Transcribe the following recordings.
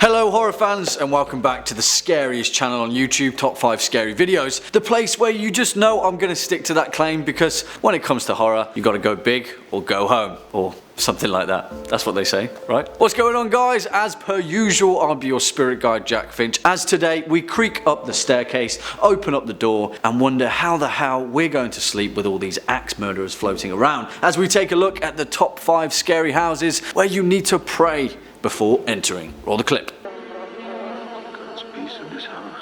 Hello horror fans and welcome back to the scariest channel on YouTube, Top 5 Scary Videos. The place where you just know I'm going to stick to that claim because when it comes to horror, you got to go big or go home. Or something like that. That's what they say, right? What's going on guys? As per usual, I'll be your spirit guide Jack Finch. As today, we creak up the staircase, open up the door and wonder how the hell we're going to sleep with all these axe murderers floating around. As we take a look at the top 5 scary houses where you need to pray before entering. Roll the clip. God's peace in this house.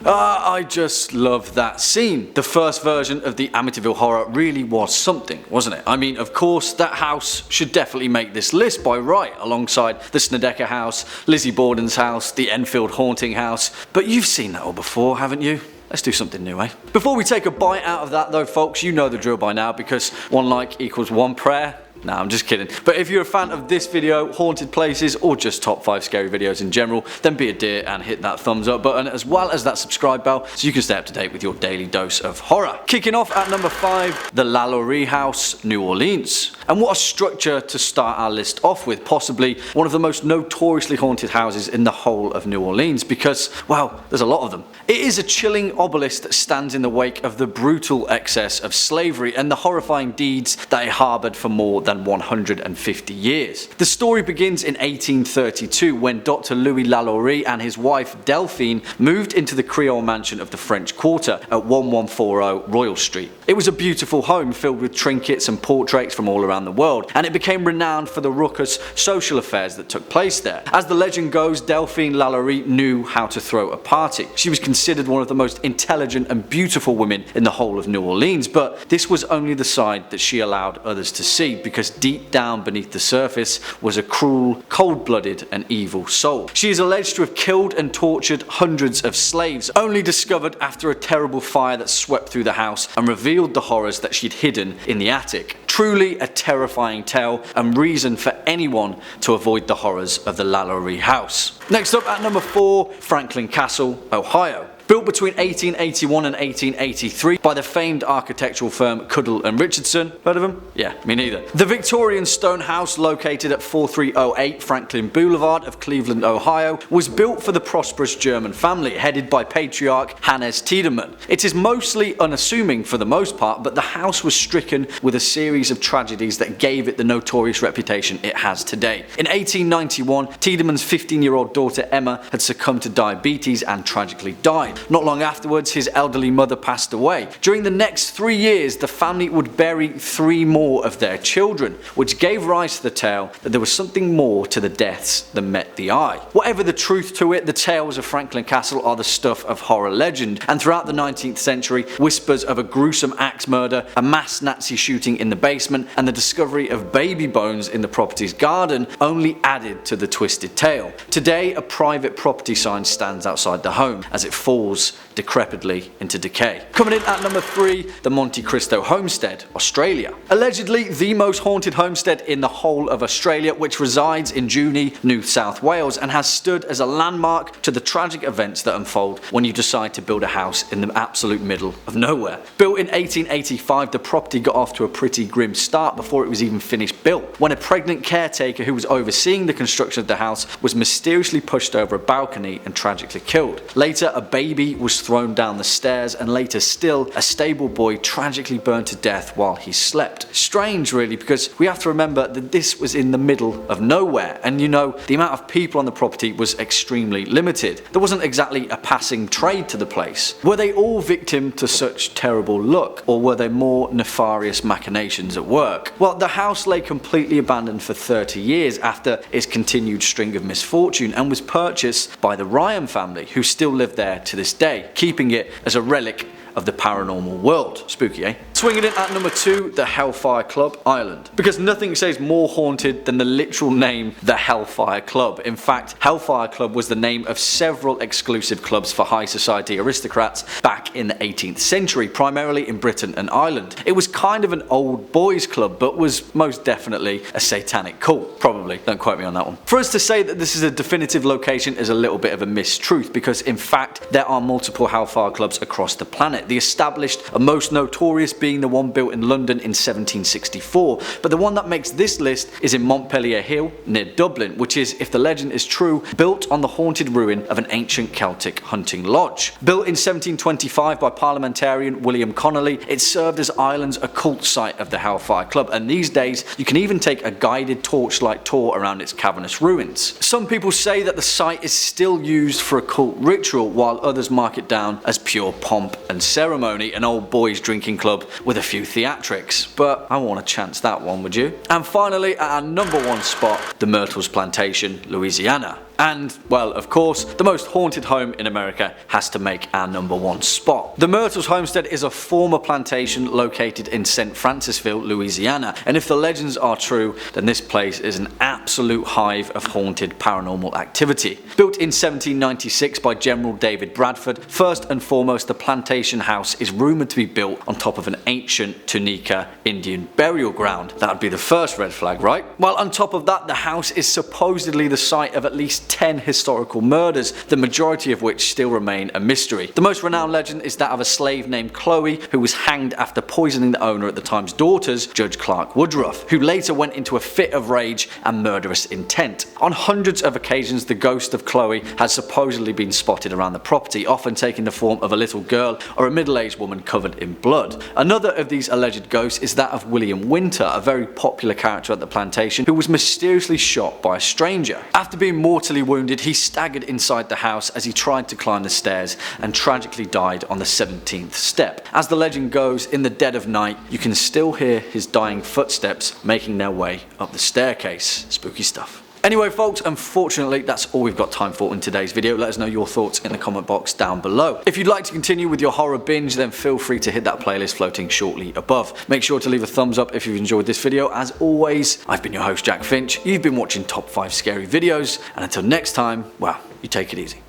I just love that scene. The first version of the Amityville Horror really was something, wasn't it? I mean, of course, that house should definitely make this list by right, alongside the Snedeker House, Lizzie Borden's house, the Enfield Haunting house. But you've seen that all before, haven't you? Let's do something new, eh? Before we take a bite out of that though, folks, you know the drill by now because one like equals one prayer. Nah, I'm just kidding. But if you're a fan of this video, haunted places, or just top 5 scary videos in general, then be a dear and hit that thumbs up button as well as that subscribe bell so you can stay up to date with your daily dose of horror. Kicking off at number 5, the LALAURIE House, New Orleans. And what a structure to start our list off with, possibly one of the most notoriously haunted houses in the whole of New Orleans because, well, there's a lot of them. It is a chilling obelisk that stands in the wake of the brutal excess of slavery and the horrifying deeds that it harboured for more than 150 years. The story begins in 1832 when Dr. Louis LALAURIE and his wife Delphine moved into the Creole mansion of the French Quarter at 1140 Royal Street. It was a beautiful home filled with trinkets and portraits from all around the world, and it became renowned for the raucous social affairs that took place there. As the legend goes, Delphine LALAURIE knew how to throw a party. She was considered one of the most intelligent and beautiful women in the whole of New Orleans, but this was only the side that she allowed others to see because deep down beneath the surface was a cruel, cold-blooded and evil soul. She is alleged to have killed and tortured hundreds of slaves, only discovered after a terrible fire that swept through the house and revealed the horrors that she'd hidden in the attic. Truly a terrifying tale and reason for anyone to avoid the horrors of the LALAURIE house. Next up at number 4, Franklin Castle, Ohio. Built between 1881 and 1883 by the famed architectural firm Cuddle & Richardson. Heard of them? Yeah, me neither. The Victorian stone house located at 4308 Franklin Boulevard of Cleveland, Ohio was built for the prosperous German family headed by patriarch Hannes Tiedemann. It is mostly unassuming for the most part, but the house was stricken with a series of tragedies that gave it the notorious reputation it has today. In 1891, Tiedemann's 15-year-old daughter Emma had succumbed to diabetes and tragically died. Not long afterwards, his elderly mother passed away. During the next 3 years, the family would bury 3 more of their children, which gave rise to the tale that there was something more to the deaths than met the eye. Whatever the truth to it, the tales of Franklin Castle are the stuff of horror legend, and throughout the 19th century, whispers of a gruesome axe murder, a mass Nazi shooting in the basement, and the discovery of baby bones in the property's garden only added to the twisted tale. Today, a private property sign stands outside the home as it falls decrepitly into decay. Coming in at number 3, the Monte Cristo Homestead, Australia. Allegedly the most haunted homestead in the whole of Australia, which resides in Junee, New South Wales, and has stood as a landmark to the tragic events that unfold when you decide to build a house in the absolute middle of nowhere. Built in 1885, the property got off to a pretty grim start before it was even finished built, when a pregnant caretaker who was overseeing the construction of the house was mysteriously pushed over a balcony and tragically killed. Later, a baby was thrown down the stairs, and later still, a stable boy tragically burned to death while he slept. Strange really, because we have to remember that this was in the middle of nowhere, and you know, the amount of people on the property was extremely limited. There wasn't exactly a passing trade to the place. Were they all victim to such terrible luck, or were there more nefarious machinations at work? Well, the house lay completely abandoned for 30 years after its continued string of misfortune and was purchased by the Ryan family, who still live there to this day, keeping it as a relic of the paranormal world. Spooky, eh? Swinging in at number 2, the HELLFIRE Club, Ireland. Because nothing says more haunted than the literal name, the HELLFIRE Club. In fact, HELLFIRE Club was the name of several exclusive clubs for high society aristocrats back in the 18th century, primarily in Britain and Ireland. It was kind of an old boys club, but was most definitely a satanic cult. Probably, don't quote me on that one. For us to say that this is a definitive location is a little bit of a mistruth, because in fact, there are multiple HELLFIRE clubs across the planet. it, the established and most notorious being the one built in London in 1764, but the one that makes this list is in Montpellier Hill near Dublin, which is, if the legend is true, built on the haunted ruin of an ancient Celtic hunting lodge. Built in 1725 by parliamentarian William Connolly, it served as Ireland's occult site of the Hellfire Club, and these days you can even take a guided torchlight tour around its cavernous ruins. Some people say that the site is still used for occult ritual, while others mark it down as pure pomp and ceremony, an old boys drinking club with a few theatrics. But I want to chance that one, would you? And finally, at our number one spot, the Myrtles Plantation, Louisiana. And, well, of course, the most haunted home in America has to make our number one spot. The Myrtles Homestead is a former plantation located in St. Francisville, Louisiana, and if the legends are true, then this place is an absolute hive of haunted paranormal activity. Built in 1796 by General David Bradford, first and foremost the Plantation House is rumoured to be built on top of an ancient Tunica Indian burial ground. That would be the first red flag, right? Well, on top of that, the house is supposedly the site of at least 10 historical murders, the majority of which still remain a mystery. The most renowned legend is that of a slave named Chloe, who was hanged after poisoning the owner at the time's daughters, Judge Clark Woodruff, who later went into a fit of rage and murderous intent. On hundreds of occasions, the ghost of Chloe has supposedly been spotted around the property, often taking the form of a little girl or a middle-aged woman covered in blood. Another of these alleged ghosts is that of William Winter, a very popular character at the plantation, who was mysteriously shot by a stranger. After being mortally wounded, he staggered inside the house as he tried to climb the stairs and tragically died on the 17th step. As the legend goes, in the dead of night, you can still hear his dying footsteps making their way up the staircase. Spooky stuff. Anyway folks, unfortunately that's all we've got time for in today's video. Let us know your thoughts in the comment box down below. If you'd like to continue with your horror binge, then feel free to hit that playlist floating shortly above. Make sure to leave a thumbs up if you've enjoyed this video. As always, I've been your host Jack Finch, you've been watching Top 5 Scary Videos, and until next time, well, you take it easy.